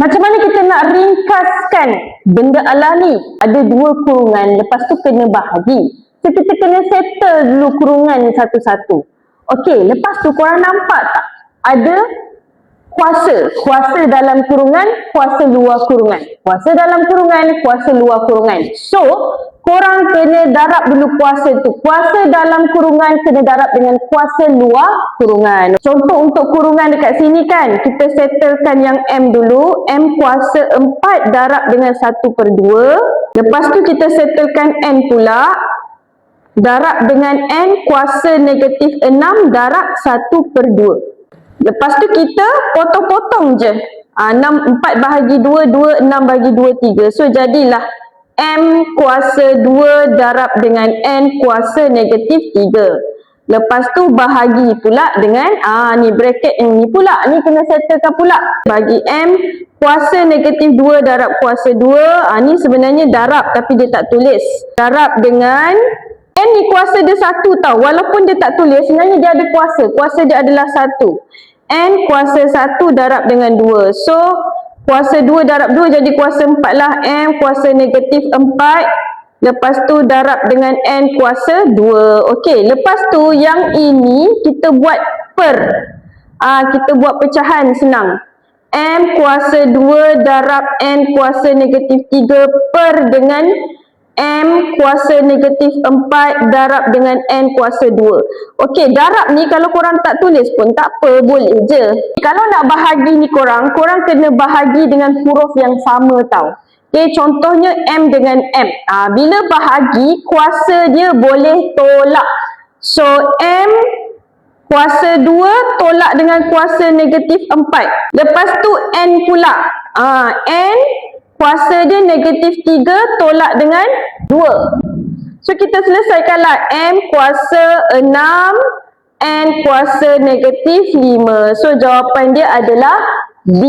Macam mana kita nak ringkaskan benda alami? Ada dua kurungan, lepas tu kena bahagi. So, kita kena settle dulu kurungan satu-satu. Okey, lepas tu korang nampak tak? Ada kuasa dalam kurungan, kuasa luar kurungan. Kuasa dalam kurungan, kuasa luar kurungan. So, korang kena darab dulu kuasa tu. Kuasa dalam kurungan kena darab dengan kuasa luar kurungan. Contoh untuk kurungan dekat sini kan, kita settlekan yang M dulu. M kuasa 4 darab dengan 1/2. Lepas tu kita settlekan N pula. Darab dengan N kuasa negatif 6 darab 1/2. Lepas tu kita potong-potong je. 4 bahagi 2, 2, 6 bahagi 2, 3. So jadilah M kuasa 2 darab dengan N kuasa negatif 3. Lepas tu bahagi pula dengan, ni bracket yang ni pula. Ni kena settlekan pula. Bagi M kuasa negatif 2 darab kuasa 2. Ni sebenarnya darab tapi dia tak tulis. Darab dengan N ni kuasa dia 1 tau. Walaupun dia tak tulis, sebenarnya dia ada kuasa. Kuasa dia adalah 1. N kuasa 1 darab dengan 2. So, kuasa 2 darab 2 jadi kuasa 4 lah. M kuasa negatif 4. Lepas tu darab dengan N kuasa 2. Okey, lepas tu yang ini kita buat per. Kita buat pecahan senang. M kuasa 2 darab N kuasa negatif 3 per dengan M kuasa negatif 4 darab dengan N kuasa 2. Okey, darab ni kalau korang tak tulis pun tak apa, boleh je. Kalau nak bahagi ni korang kena bahagi dengan huruf yang sama tau. Okey, contohnya M dengan M. Bila bahagi, kuasa dia boleh tolak. So, M kuasa 2 tolak dengan kuasa negatif 4. Lepas tu N pula. N kuasa dia negatif 3 tolak dengan 2. So, kita selesaikanlah. M kuasa 6, N kuasa negatif 5. So, jawapan dia adalah B.